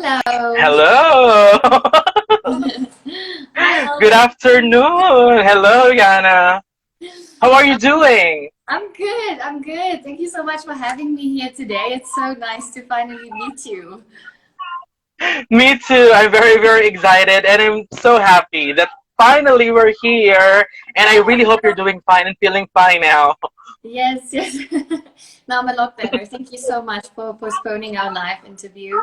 Hello. Hello. Hi, Good Alvin. afternoon. Hello, Yana. How are you doing? I'm good. I'm good. Thank you so much for having me here today. It's so nice to finally meet you. Me too. I'm very, very excited and I'm so happy that finally we're here. And I really hope you're doing fine and feeling fine now. Yes, yes. Now I'm a lot better. Thank you so much for postponing our live interview.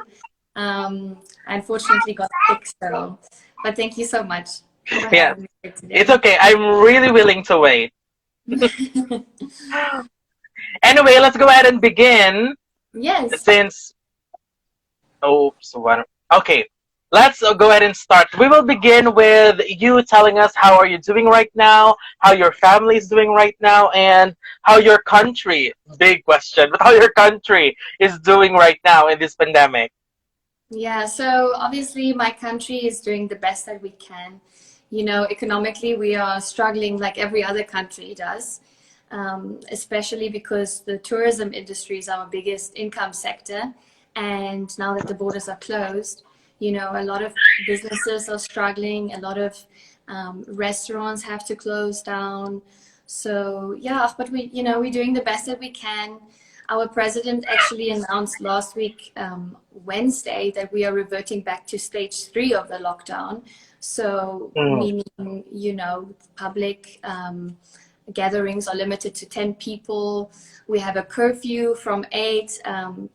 I unfortunately got sick, so, but thank you so much for Yeah, having me here it's today. okay. I'm really willing to wait. Anyway, let's go ahead and begin Yes. since oops, what? Okay, let's go ahead and start. We will begin with you telling us how are you doing right now, how your family is doing right now, and how your country, big question, but how your country is doing right now in this pandemic. Yeah, so obviously my country is doing the best that we can. You know, economically we are struggling like every other country does, especially because the tourism industry is our biggest income sector. And now that the borders are closed, you know, a lot of businesses are struggling, a lot of restaurants have to close down. So yeah, but we're doing the best that we can. Our president actually announced last week, Wednesday, that we are reverting back to stage 3 of the lockdown. So, Mm. meaning, public gatherings are limited to 10 people. We have a curfew from 8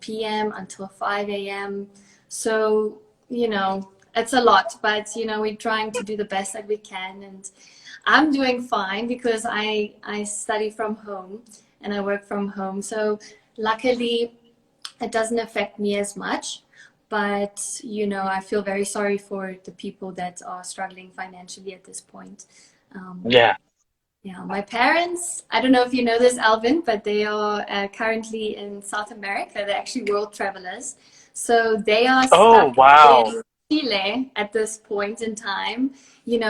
p.m. until 5 a.m. So, it's a lot, but, we're trying to do the best that we can. And I'm doing fine because I study from home and I work from home. So luckily, it doesn't affect me as much. But, I feel very sorry for the people that are struggling financially at this point. Um, Yeah. yeah, my parents, I don't know if you know this, Alvin, but they are currently in South America. They're actually world travelers. So they are Oh, stuck wow. in Chile at this point in time,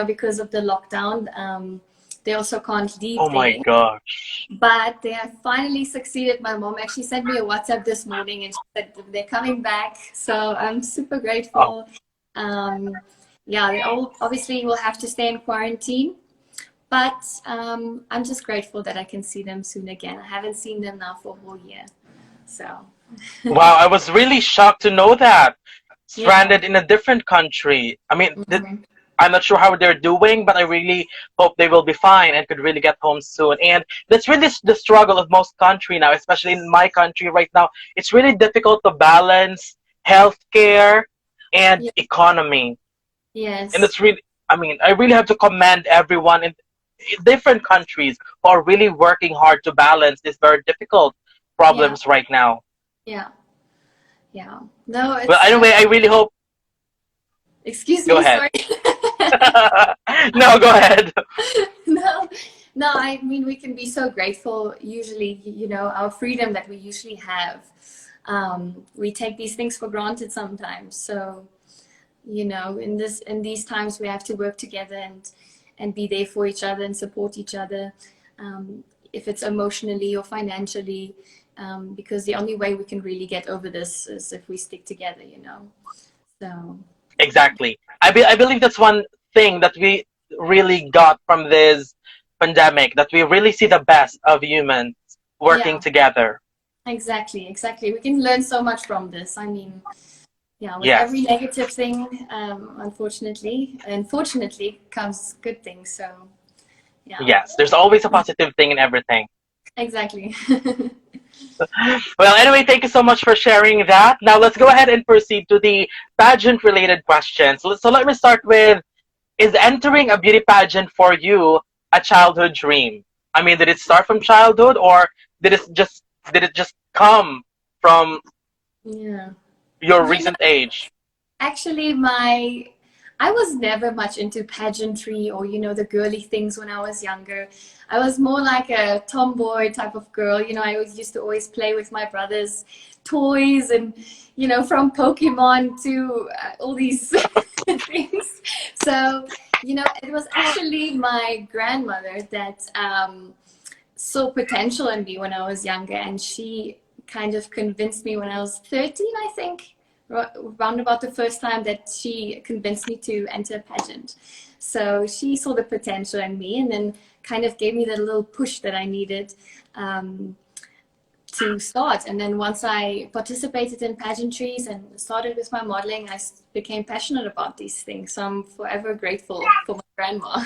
because of the lockdown. They also can't leave Oh my there. gosh. But they have finally succeeded. My mom actually sent me a WhatsApp this morning and she said they're coming back. So I'm super Oh, grateful. Um, yeah, they all obviously will have to stay in quarantine. But I'm just grateful that I can see them soon again. I haven't seen them now for a whole year. So, wow. I was really shocked to know that. yeah. Stranded in a different country. I mean, Mhm. I'm not sure how they're doing, but I really hope they will be fine and could really get home soon. And that's really the struggle of most country now, especially in my country right now. It's really difficult to balance healthcare and Yeah. economy. And Yes. it's really, I mean, I really have to commend everyone in different countries who are really working hard to balance these very difficult Yeah. problems right now. Yeah. Yeah. No, Well, it's, anyway, I really hope. excuse Go me, ahead. sorry. No, go ahead. No, no, I mean, we can be so grateful, usually, our freedom that we usually have. We take these things for granted sometimes. So, in these times, we have to work together and be there for each other and support each other, if it's emotionally or financially, because the only way we can really get over this is if we stick together. So, Exactly. I believe that's one thing that we really got from this pandemic, that we really see the best of humans working yeah, together. exactly, exactly. We can learn so much from this. I mean, yeah, with every Yes. negative thing, unfortunately comes good things. So, yeah, Yes. There's always a positive thing in everything. exactly. Well, anyway, thank you so much for sharing that. Now let's go ahead and proceed to the pageant related questions. So let me start with, is entering a beauty pageant for you a childhood dream? I mean, did it start from childhood or did it just come from Yeah. your You know, recent age? actually, I was never much into pageantry or, the girly things when I was younger. I was more like a tomboy type of girl. I used to always play with my brother's toys and, from Pokemon to all these things. So, it was actually my grandmother that saw potential in me when I was younger, and she kind of convinced me when I was 13, I think. round about the first time that she convinced me to enter a pageant. So she saw the potential in me and then kind of gave me the little push that I needed to start. And then once I participated in pageantries and started with my modeling, I became passionate about these things. So I'm forever grateful for my grandma.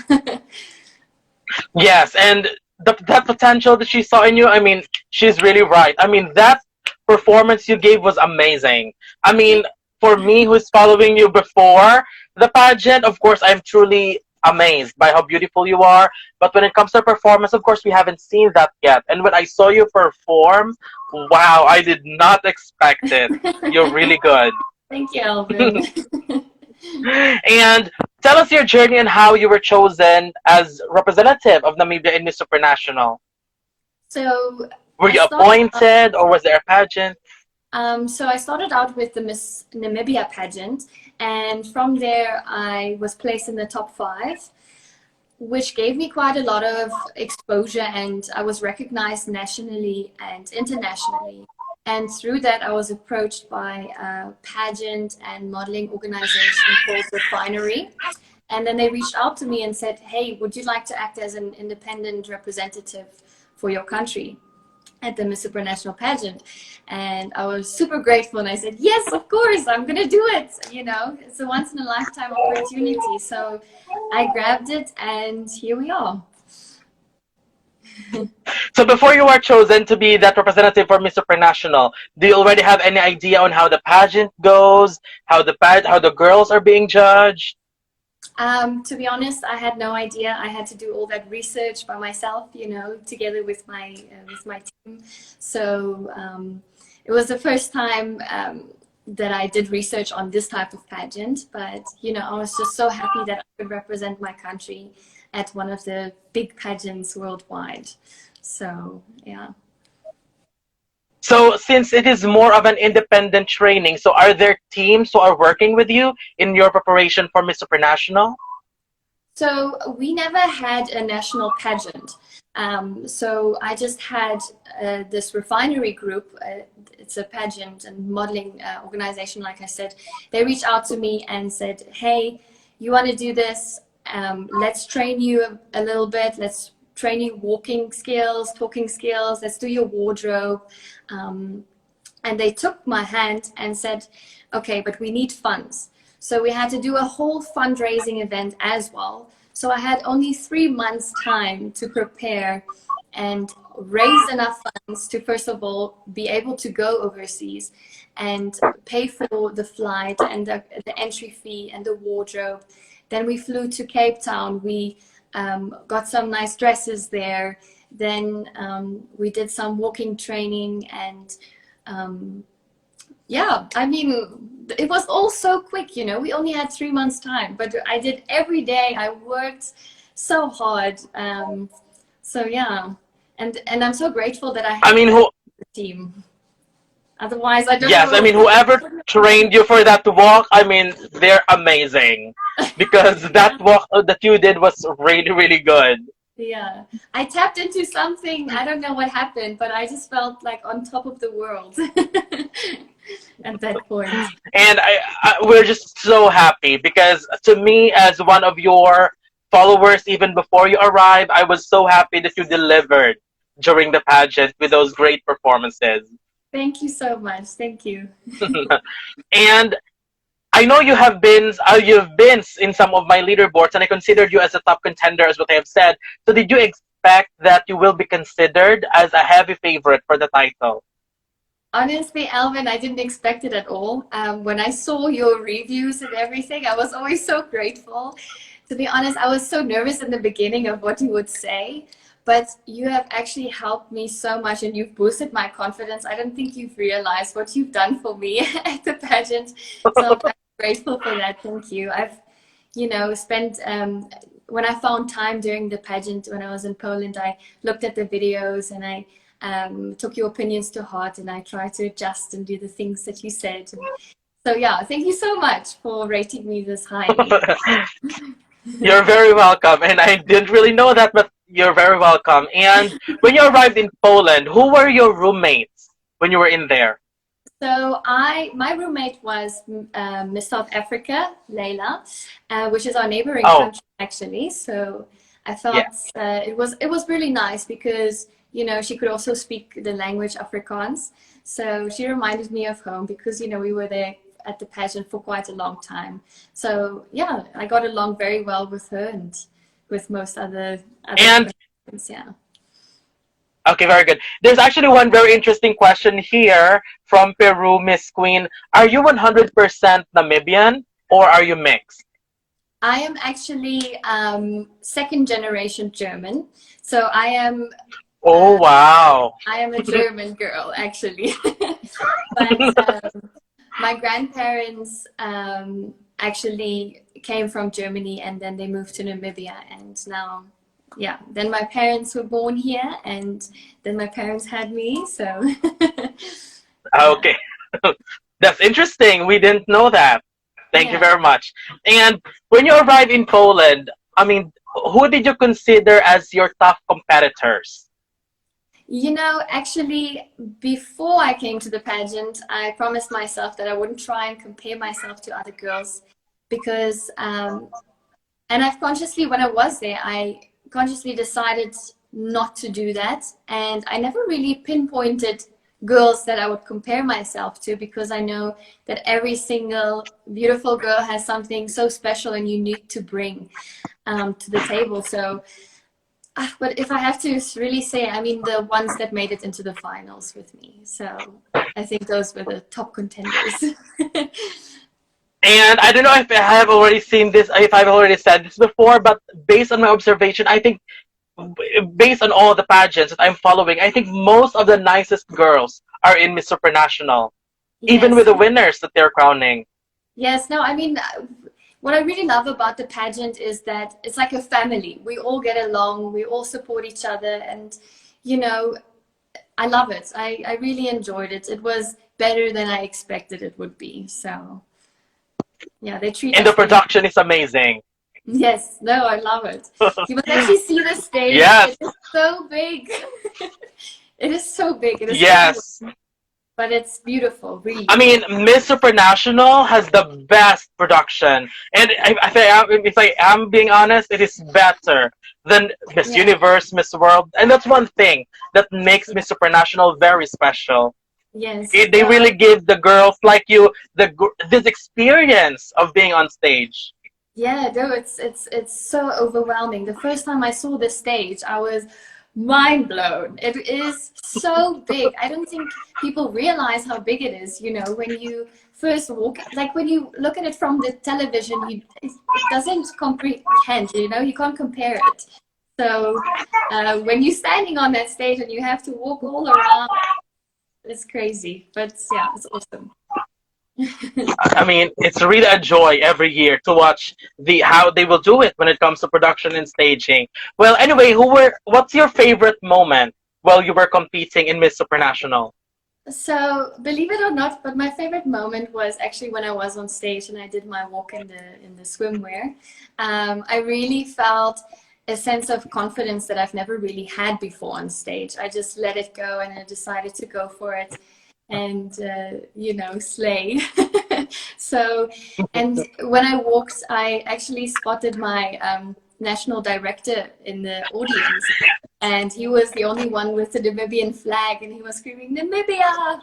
Yes, and that potential that she saw in you, I mean, she's really right. I mean, that performance you gave was amazing. I mean, for me, who's following you before the pageant, of course, I'm truly amazed by how beautiful you are. But when it comes to performance, of course, we haven't seen that yet. And when I saw you perform, wow, I did not expect it. You're really good. Thank you, Alvin. And tell us your journey and how you were chosen as representative of Namibia in Miss Supranational. So Were I you started out, appointed or was there a pageant? so I started out with the Miss Namibia pageant, and from there I was placed in the top 5, which gave me quite a lot of exposure, and I was recognized nationally and internationally. And through that, I was approached by a pageant and modeling organization called Refinery. And then they reached out to me and said, hey, would you like to act as an independent representative for your country at the Miss Supranational pageant? And I was super grateful, and I said, yes, of course, I'm gonna do it. You know, it's a once in a lifetime opportunity. So I grabbed it, and here we are. So before you were chosen to be that representative for Miss Supranational, do you already have any idea on how the pageant goes, how the girls are being judged? To be honest, I had no idea. I had to do all that research by myself, you know, together with my team. So it was the first time that I did research on this type of pageant. But you know, I was just so happy that I could represent my country at one of the big pageants worldwide. So yeah. So since it is more of an independent training, so are there teams who are working with you in your preparation for Miss Supranational? So we never had a national pageant. So I just had this refinery group. It's a pageant and modeling organization, like I said. They reached out to me and said, hey, you want to do this? Let's train you a little bit. Let's train you walking skills, talking skills. Let's do your wardrobe. And they took my hand and said, okay, but we need funds. So we had to do a whole fundraising event as well. So I had only 3 months time to prepare and raise enough funds to, first of all, be able to go overseas and pay for the flight and the entry fee and the wardrobe. Then we flew to Cape Town. We got some nice dresses there. Then we did some walking training and yeah, I mean, it was all so quick, you know. We only had 3 months time, but I did every day. I worked so hard. So yeah, and I'm so grateful that I I had mean, a team. Otherwise, I don't yes, I know. mean, whoever trained you for that walk, I mean, they're amazing because that walk that you did was really, really good. Yeah, I tapped into something. I don't know what happened, but I just felt like on top of the world at that point. And we're just so happy because to me, as one of your followers, even before you arrived, I was so happy that you delivered during the pageant with those great performances. Thank you so much. Thank you. And I know you've been in some of my leaderboards, and I considered you as a top contender, as what I have said. So, did you expect that you will be considered as a heavy favorite for the title? Honestly, Alvin, I didn't expect it at all. When I saw your reviews and everything, I was always so grateful. To be honest, I was so nervous in the beginning of what you would say, but you have actually helped me so much and you've boosted my confidence. I don't think you've realized what you've done for me at the pageant. So I'm very grateful for that. Thank you. I've, you know, spent, when I found time during the pageant when I was in Poland, I looked at the videos and I took your opinions to heart and I tried to adjust and do the things that you said. So yeah, thank you so much for rating me this highly. You're very welcome. And I didn't really know that, but you're very welcome. And when you arrived in Poland, who were your roommates when you were in there? So my roommate was Miss South Africa, Layla, which is our neighboring Oh, country actually. So I yeah. felt it was really nice because she could also speak the language Afrikaans. So she reminded me of home because we were there at the pageant for quite a long time. So yeah, I got along very well with her and with most other And contestants. Yeah. okay, very good. There's actually one very interesting question here from Peru, Miss Queen. Are you 100% Namibian or are you mixed? I am actually second generation German. So Oh, wow. I am a German girl actually. But my grandparents actually came from Germany and then they moved to Namibia and now yeah, then my parents were born here and then my parents had me, so yeah. Okay. That's interesting. We didn't know that. Thank you Yeah. very much. And when you arrived in Poland, I mean, who did you consider as your tough competitors? Actually, before I came to the pageant, I promised myself that I wouldn't try and compare myself to other girls because, and I've consciously, when I was there, I consciously decided not to do that. And I never really pinpointed girls that I would compare myself to because I know that every single beautiful girl has something so special and unique to bring to the table. So, but if I have to really say, I mean, the ones that made it into the finals with me. So I think those were the top contenders. And I don't know if I have already seen this, if I've already said this before, but based on my observation, I think based on all the pageants that I'm following, I think most of the nicest girls are in Miss Supranational, even with Yes. the winners that they're crowning. Yes. No, I mean, what I really love about the pageant is that it's like a family. We all get along, we all support each other, and you know, I love it. I really enjoyed it. It was better than I expected it would be. So yeah, they treat And the us really. production is amazing. Yes, no, I love it. You must actually see the stage. Yes, It is so big. It is so big. It is overwhelming, yes. but it's beautiful, I really. mean, Miss Supranational has the best production, and if I am being honest, it is better than Miss Yeah, Universe, Miss World, and that's one thing that makes yeah. Miss Supranational very special. Yes. They No, really give the girls like you this experience of being on stage. yeah, no, it's so overwhelming. The first time I saw the stage, I was mind blown. It is so big. I don't think people realize how big it is, when you first walk, like when you look at it from the television, it doesn't comprehend, you can't compare it. So when you're standing on that stage and you have to walk all around, it's crazy. But yeah, it's awesome. I mean, it's really a joy every year to watch the how they will do it when it comes to production and staging. Well, anyway, what's your favorite moment while you were competing in Miss Supranational? So, believe it or not, but my favorite moment was actually when I was on stage and I did my walk in the swimwear. I really felt a sense of confidence that I've never really had before on stage. I just let it go and I decided to go for it and slay. So, and when I walked, I actually spotted my national director in the audience, and he was the only one with the Namibian flag, and he was screaming Namibia,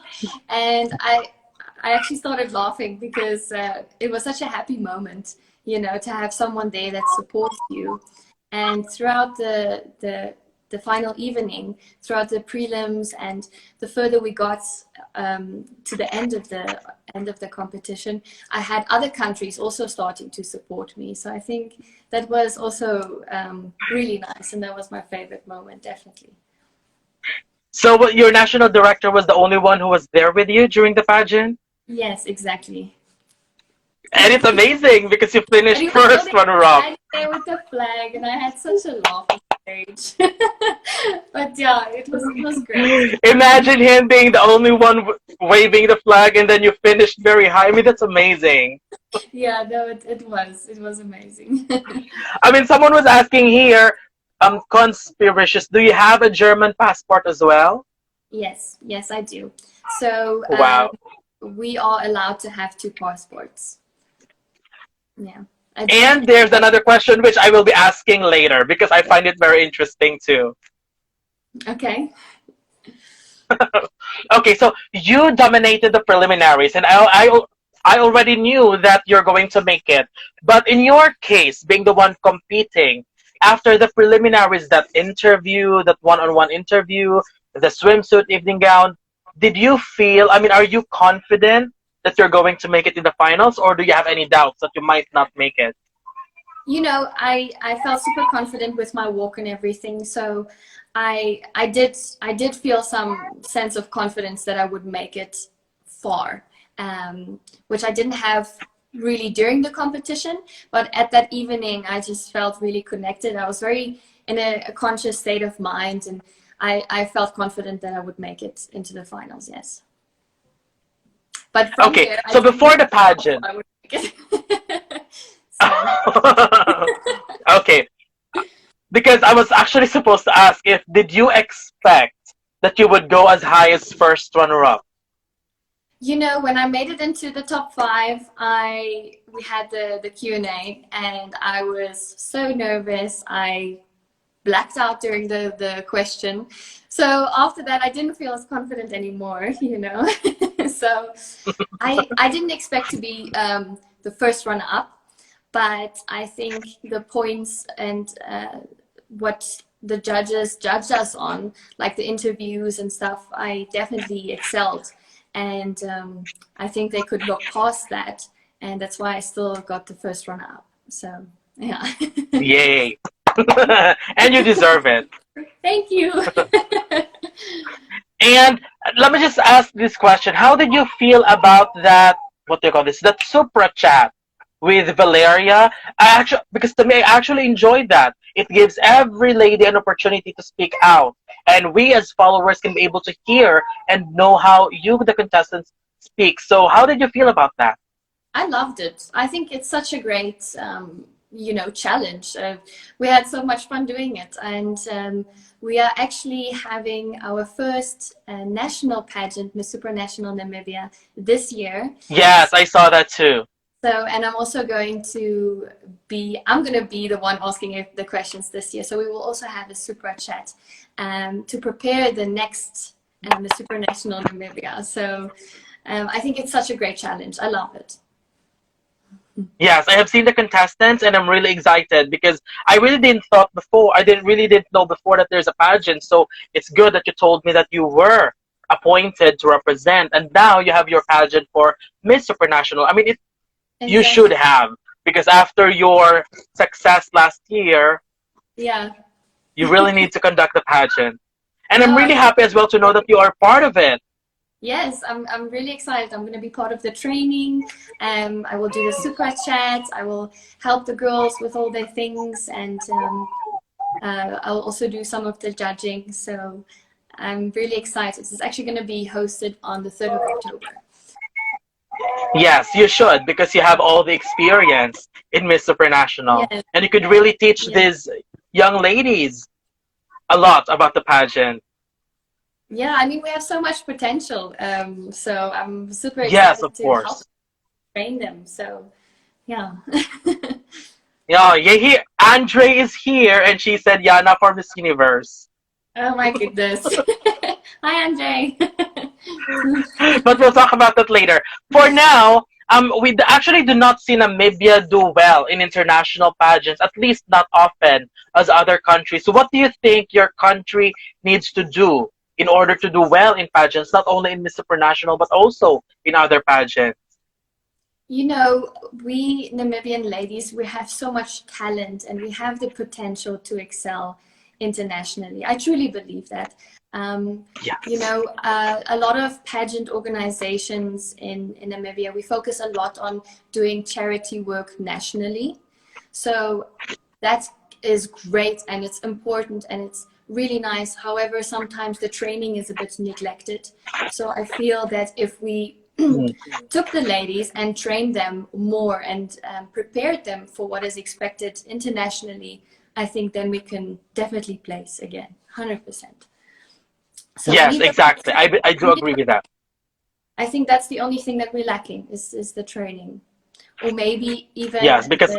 and I actually started laughing because it was such a happy moment, to have someone there that supports you. And throughout the final evening, throughout the prelims, and the further we got to the end of the competition, I had other countries also starting to support me. So I think that was also really nice, and that was my favorite moment, definitely. So, your national director was the only one who was there with you during the pageant, Yes, exactly. and it's amazing because you And finished he was first holding runner-up. standing there with the flag, and I had such a laugh on stage. But yeah, it was great. Imagine him being the only one waving the flag, and then you finished very high. I mean, that's amazing. Yeah, no, it was amazing. I mean, someone was asking here, conspiracious, do you have a German passport as well? Yes, yes, I do. So Wow. we are allowed to have two passports. Yeah. And there's another question which I will be asking later because I find it very interesting too. Okay. Okay, so you dominated the preliminaries, and I already knew that you're going to make it. But in your case, being the one competing, after the preliminaries, that interview, that one-on-one interview, the swimsuit evening gown, did you feel, I mean, are you confident that you're going to make it in the finals, or do you have any doubts that you might not make it? You know, I felt super confident with my walk and everything, so I did feel some sense of confidence that I would make it far, which I didn't have really during the competition, but at that evening I just felt really connected. I was very in a conscious state of mind, and I felt confident that I would make it into the finals, yes. But from Okay, there, I so didn't before the know pageant. I would make it. So, Okay, because I was actually supposed to ask if did you expect that you would go as high as first runner-up? you know, when I made it into the top five, we had the Q&A, and I was so nervous. I blacked out during the question. So after that, I didn't feel as confident anymore, you know. So I didn't expect to be the first runner-up, but I think the points and what the judges judged us on, like the interviews and stuff, I definitely excelled. And I think they could look past that. And that's why I still got the first runner-up. So, yeah. Yay. And you deserve it. Thank you. And let me just ask this question. How did you feel about that, what do you call this, that Suprachat with Valeria? Because to me, I actually enjoyed that. It gives every lady an opportunity to speak out. And we as followers can be able to hear and know how you, the contestants, speak. So how did you feel about that? I loved it. I think it's such a great, you know, challenge. We had so much fun doing it, and we are actually having our first national pageant, Miss Supranational Namibia, this year. Yes, I saw that too. So, and I'm also going to I'm going to be the one asking the questions this year. So we will also have a Suprachat to prepare the next Miss Supranational Namibia. So I think it's such a great challenge. I love it. Yes, I have seen the contestants and I'm really excited because I really didn't know before that there's a pageant. So it's good that you told me that you were appointed to represent, and now you have your pageant for Miss Supranational. I mean, you should Exactly. have, because after your success last year, Yeah. you really need to conduct a pageant. And I'm No, really happy as well to know that you are part of it. yes, I'm really excited. I'm going to be part of the training. I will do the super chats. I will help the girls with all their things, and I'll also do some of the judging. So I'm really excited. It's actually going to be hosted on the 3rd of October. Yes, you should, because you have all the experience in Miss Supranational. Yes, And you could really teach yes. these young ladies a lot about the pageant. Yeah, I mean, we have so much potential. So I'm super Yes, excited of to help course. train them. So, yeah. Yeah, Andre is here, and she said Yana for Miss Universe. Oh my goodness. Hi, Andre. But we'll talk about that later. For now, we actually do not see Namibia do well in international pageants, at least not often as other countries. So what do you think your country needs to do in order to do well in pageants, not only in Miss Supranational, but also in other pageants? You know, we Namibian ladies, we have so much talent and we have the potential to excel internationally. I truly believe that. You Yes. know, a lot of pageant organizations in Namibia, we focus a lot on doing charity work nationally. So that is great and it's important and it's really nice. However, sometimes the training is a bit neglected. So I feel that if we Mm. took the ladies and trained them more and prepared them for what is expected internationally, I think then we can definitely place again, 100%. So I Yes, need the exactly. I do I need agree with that. I think that's the only thing that we're lacking is the training, or maybe even Yes, because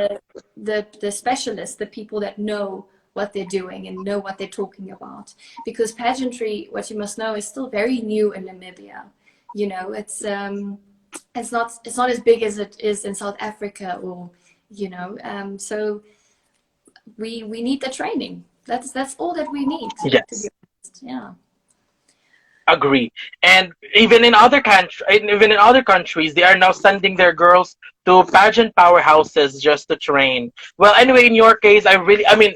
the specialists, the people that know what they're doing and know what they're talking about. Because pageantry, what you must know, is still very new in Namibia. You know, it's not as big as it is in South Africa, or you know, so we need the training. That's all that we need, to be yes. honest. Yeah. Agree. And even in other countries, they are now sending their girls to pageant powerhouses just to train. Well, anyway, in your case, I mean,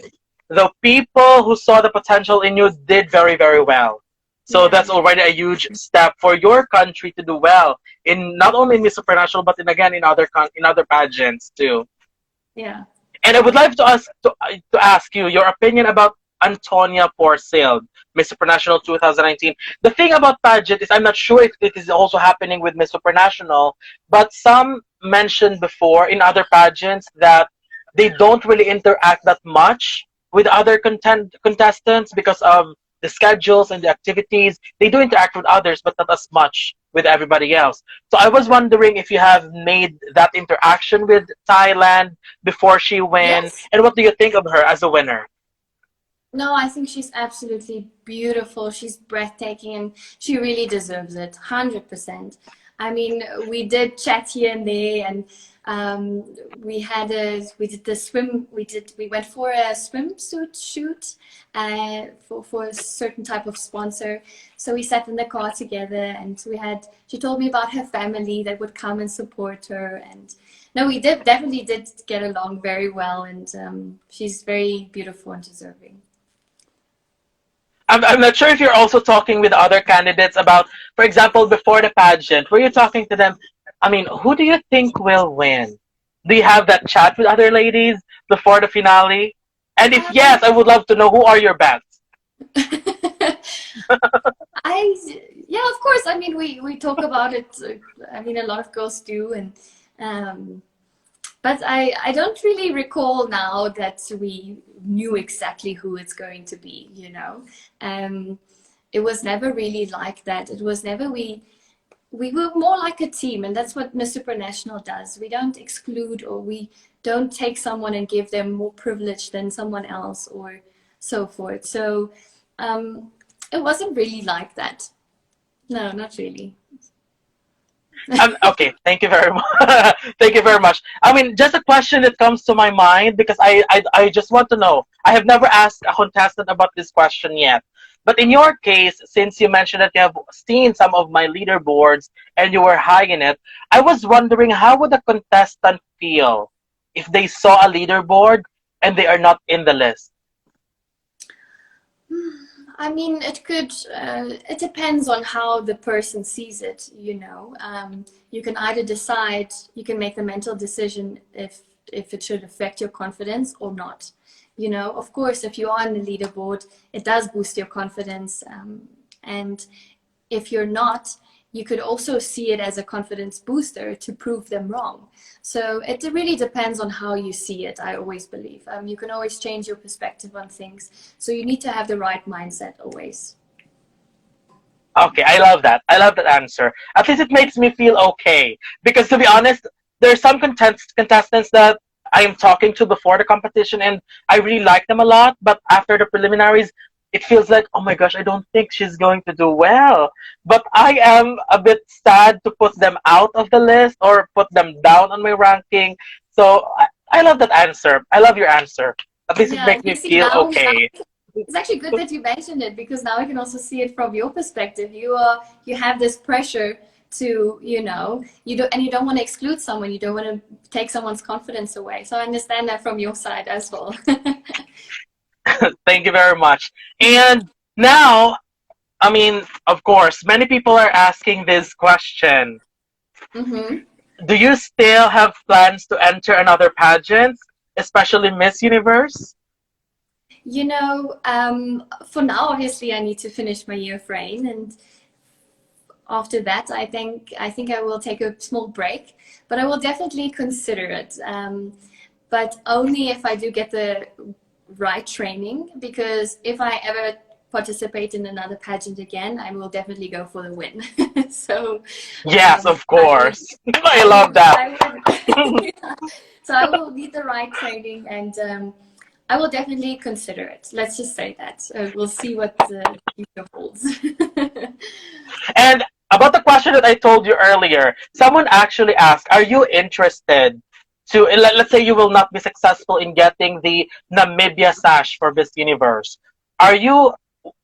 the people who saw the potential in you did very, very well. So Yeah. that's already a huge step for your country to do well in not only in Miss Supranational, but in other pageants too. Yeah. And I would like to ask you your opinion about Antonia Porcel, Miss Supranational 2019. The thing about pageant is I'm not sure if it is also happening with Miss Supranational, but some mentioned before in other pageants that they don't really interact that much with other contestants because of the schedules and the activities. They do interact with others, but not as much with everybody else. So I was wondering if you have made that interaction with Thailand before she win, Yes. and what do you think of her as a winner? No, I think she's absolutely beautiful. She's breathtaking, and she really deserves it, 100%. I mean, we did chat here and there, and we did the swim. We went for a swimsuit shoot for a certain type of sponsor. So we sat in the car together, and she told me about her family that would come and support her, and no, we definitely did get along very well, and she's very beautiful and deserving. I'm not sure if you're also talking with other candidates about, for example, before the pageant, were you talking to them? I mean, who do you think will win? Do you have that chat with other ladies before the finale? And if Um, yes, I would love to know who are your bets. I yeah, of course. I mean, we talk about it. I mean, a lot of girls do, and um, but I don't really recall now that we knew exactly who it's going to be. You know, um, it was never really like that. It was never we were more like a team, and that's what Miss Supranational does. We don't exclude, or we don't take someone and give them more privilege than someone else, or so forth. So it wasn't really like that. No, not really. Okay, thank you very much. Thank you very much. I mean, just a question that comes to my mind because I just want to know. I have never asked a contestant about this question yet. But in your case, since you mentioned that you have seen some of my leaderboards and you were high in it, I was wondering how would a contestant feel if they saw a leaderboard and they are not in the list? I mean, it depends on how the person sees it, you know. You can either decide, you can make the mental decision if it should affect your confidence or not. You know, of course, if you are on the leaderboard, it does boost your confidence. And if you're not, you could also see it as a confidence booster to prove them wrong. So it really depends on how you see it, I always believe. You can always change your perspective on things. So you need to have the right mindset always. Okay, I love that. I love that answer. At least it makes me feel okay. Because to be honest, there are some contestants that I am talking to before the competition and I really like them a lot. But after the preliminaries, it feels like, oh my gosh, I don't think she's going to do well. But I am a bit sad to put them out of the list or put them down on my ranking. So I love that answer. I love your answer. At least it Yeah, makes you me see feel now okay. it's actually good that you mentioned it, because now I can also see it from your perspective. You have this pressure to, you know, you don't want to exclude someone, you don't want to take someone's confidence away. So I understand that from your side as well. Thank you very much. And now, I mean, of course, many people are asking this question. hmm Do you still have plans to enter another pageant, especially Miss Universe? You know, for now, obviously, I need to finish my year frame, and after that, I think I will take a small break, but I will definitely consider it. But only if I do get the right training, because if I ever participate in another pageant again, I will definitely go for the win. So Yes, of I would, course. I love that. I would, yeah. So I will need the right training, and I will definitely consider it. Let's just say that. We'll see what the future holds. And about the question that I told you earlier, someone actually asked, are you interested to, let's say you will not be successful in getting the Namibia sash for Miss Universe. Are you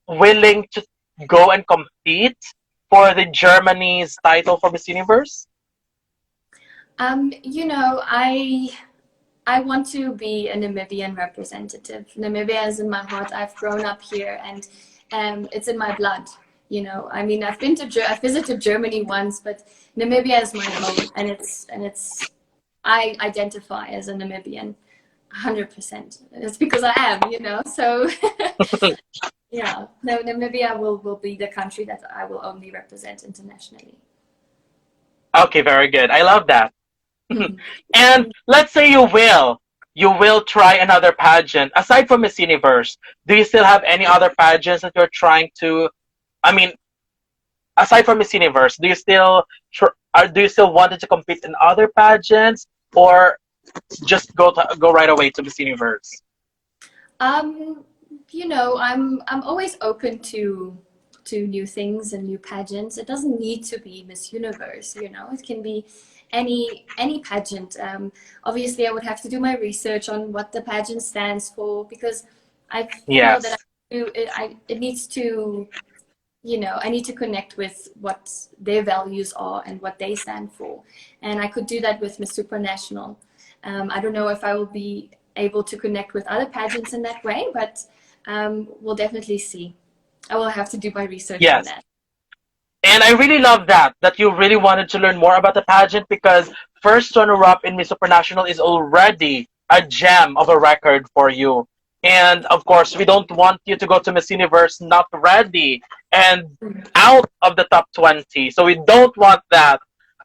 willing to go and compete for the Germany's title for Miss Universe? You know, I want to be a Namibian representative. Namibia is in my heart. I've grown up here, and it's in my blood. You know, I mean, I've visited Germany once, but Namibia is my home, and I identify as a Namibian, 100%. It's because I am, you know. So yeah, no, Namibia will be the country that I will only represent internationally. Okay, very good. I love that. And let's say you will try another pageant aside from Miss Universe. Do you still have any other pageants that you're trying to? I mean, aside from Miss Universe, do you still wanted to compete in other pageants, or just go right away to Miss Universe? Um, you know, I'm always open to new things and new pageants. It doesn't need to be Miss Universe, you know. It can be any pageant. Obviously, I would have to do my research on what the pageant stands for, because I feel that Yes. it needs to, you know, I need to connect with what their values are and what they stand for. And I could do that with Miss Supranational. I don't know if I will be able to connect with other pageants in that way, but we'll definitely see. I will have to do my research on Yes. that. And I really love that you really wanted to learn more about the pageant, because first runner-up in Miss Supranational is already a gem of a record for you. And of course, we don't want you to go to Miss Universe not ready and out of the top 20. So we don't want that.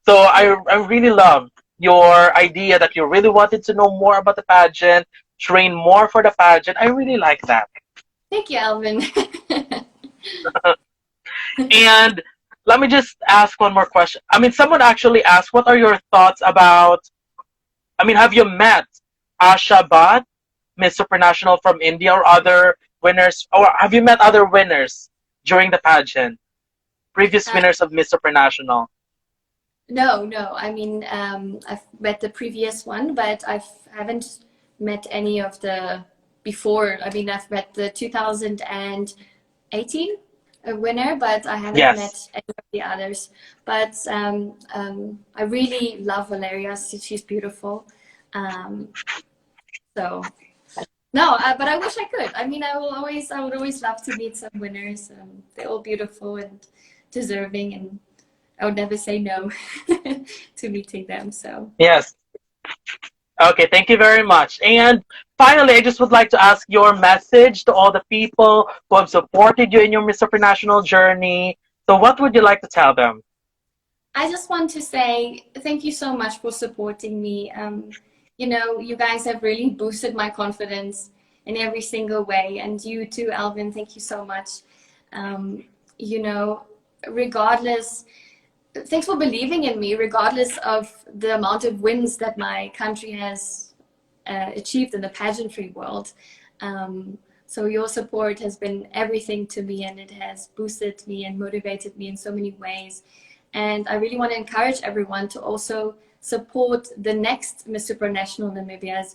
So I really love your idea that you really wanted to know more about the pageant, train more for the pageant. I really like that. Thank you, Alvin. And let me just ask one more question. I mean, someone actually asked, what are your thoughts about, I mean, have you met Asha Bhatt, Miss Supranational from India, or other winners, or have you met other winners during the pageant? Previous uh, winners of Miss Supranational? no, no. I mean, I've met the previous one, but I haven't met any of the before. I mean, I've met the 2018 winner, but I haven't met Yes. any of the others. But I really love Valeria. She's beautiful. Um, so no, but I wish I could. I mean, I would always love to meet some winners. They're all beautiful and deserving, and I would never say no to meeting them. So Yes. Okay, thank you very much. And finally, I just would like to ask your message to all the people who have supported you in your Miss Supranational journey. So what would you like to tell them? I just want to say thank you so much for supporting me. You know, you guys have really boosted my confidence in every single way, and you too, Alvin. Thank you so much. Um, you know, regardless, thanks for believing in me, regardless of the amount of wins that my country has achieved in the pageantry world. So your support has been everything to me, and it has boosted me and motivated me in so many ways. And I really want to encourage everyone to also support the next Miss Supranational Namibia as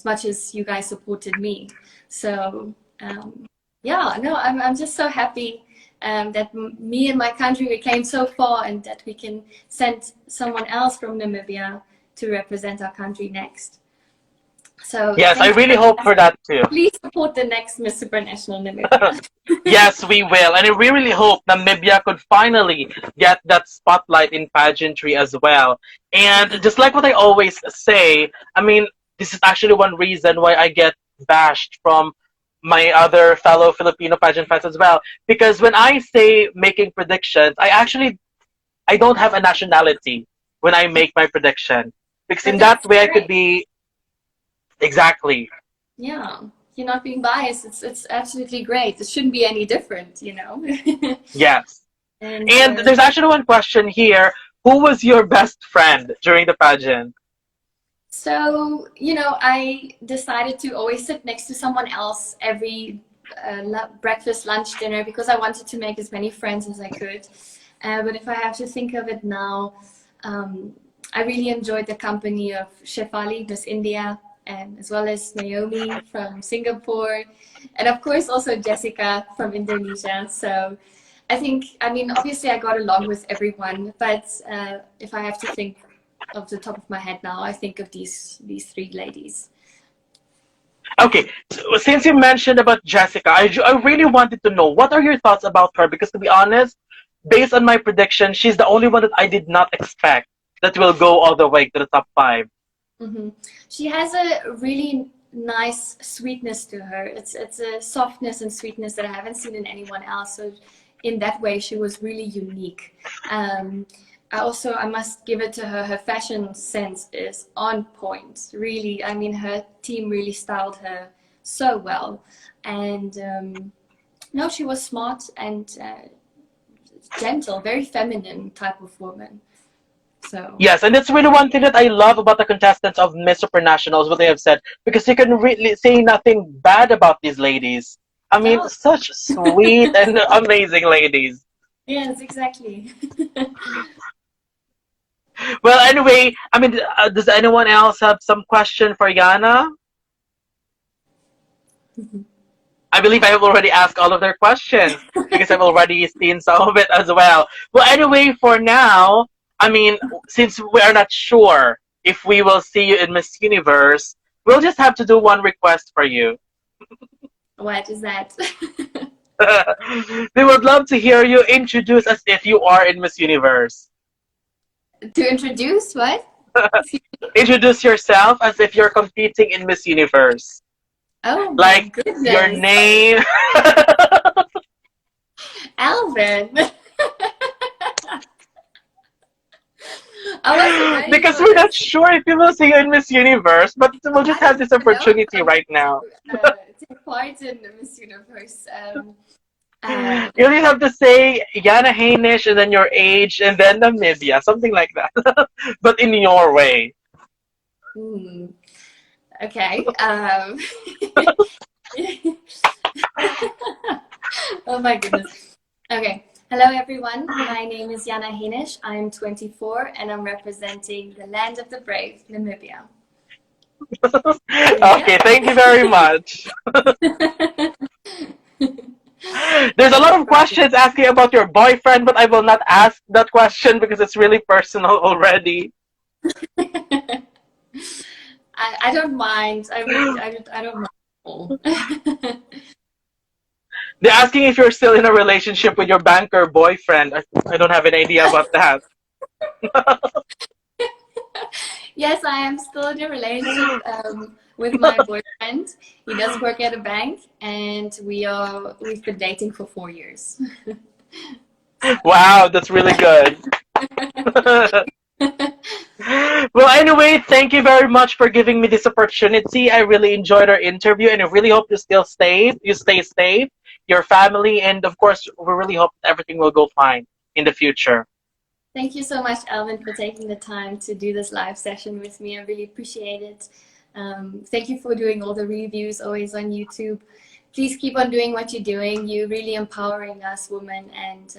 much as you guys supported me. So yeah, no, I'm just so happy that me and my country, we came so far, and that we can send someone else from Namibia to represent our country next. So Yes, I thank you really very hope much. for that too. Please support the next Miss Supranational Namibia. Yes, we will. And we really hope Namibia could finally get that spotlight in pageantry as well. And just like what I always say, I mean, this is actually one reason why I get bashed from my other fellow Filipino pageant fans as well. Because when I say making predictions, I don't have a nationality when I make my prediction. Because in But that that's way I could great. be exactly. Yeah. you're not being biased. It's absolutely great. It shouldn't be any different, you know. Yes. And And there's actually one question here. Who was your best friend during the pageant? so, you know, I decided to always sit next to someone else every breakfast, lunch, dinner, because I wanted to make as many friends as I could. But if I have to think of it now, I really enjoyed the company of Shefali, Miss India, and as well as Naomi from Singapore, and of course also Jessica from Indonesia. So I think, I mean, obviously I got along with everyone, but if I have to think off the top of my head now, I think of these three ladies. Okay, so since you mentioned about Jessica, I really wanted to know what are your thoughts about her? Because to be honest, based on my prediction, she's the only one that I did not expect that will go all the way to the top five. Hmm. She has a really nice sweetness to her. It's a softness and sweetness that I haven't seen in anyone else. So in that way, she was really unique. I must give it to her. Her fashion sense is on point. Really, I mean, her team really styled her so well. And no, she was smart and gentle, very feminine type of woman. So. Yes, and that's really one thing that I love about the contestants of Miss Supranationals, what they have said, because you can really say nothing bad about these ladies. I mean, No. such sweet and amazing ladies. Yes, exactly. Well, anyway, I mean, does anyone else have some question for Yana? I believe I have already asked all of their questions because I've already seen some of it as well. Well, anyway, for now, I mean, since we are not sure if we will see you in Miss Universe, we'll just have to do one request for you. What is that? We would love to hear you introduce as if you are in Miss Universe. To introduce what? Introduce yourself as if you're competing in Miss Universe. Oh my Like your goodness. name. Alvin. I wasn't ready Because for we're not this. sure if we will see you in Miss Universe, but we'll just I have this don't know if opportunity I'm right now. take part in the Miss Universe. Uh, You only have to say Yana Haenisch and then your age and then Namibia, something like that. But in your way. hmm, okay. Oh my goodness. Okay. Hello, everyone. My name is Yana Haenisch. I'm 24 and I'm representing the land of the brave, Namibia. Okay, thank you very much. There's a lot No of problem. questions asking about your boyfriend, but I will not ask that question because it's really personal already. I don't mind. I don't mind. They're asking if you're still in a relationship with your banker boyfriend. I don't have an idea about that. Yes, I am still in a relationship with my boyfriend. He does work at a bank, and we've been dating for 4 years. Wow, that's really good. Well, anyway, thank you very much for giving me this opportunity. I really enjoyed our interview, and I really hope you still stay. You stay safe, your family, and of course, we really hope everything will go fine in the future. Thank you so much, Alvin, for taking the time to do this live session with me. I really appreciate it. Thank you for doing all the reviews always on YouTube. Please keep on doing what you're doing. You're really empowering us women, and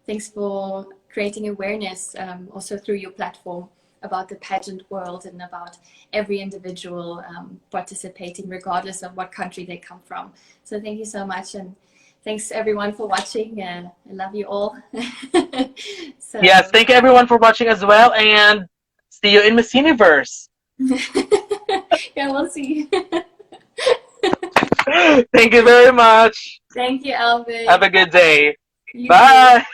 thanks for creating awareness also through your platform about the pageant world and about every individual participating regardless of what country they come from. So thank you so much, and thanks everyone for watching. I love you all. So Yes, thank you everyone for watching as well, and see you in Miss Universe. yeah, we'll see. Thank you very much. Thank you, Alvin. Have a good day. You too. Bye.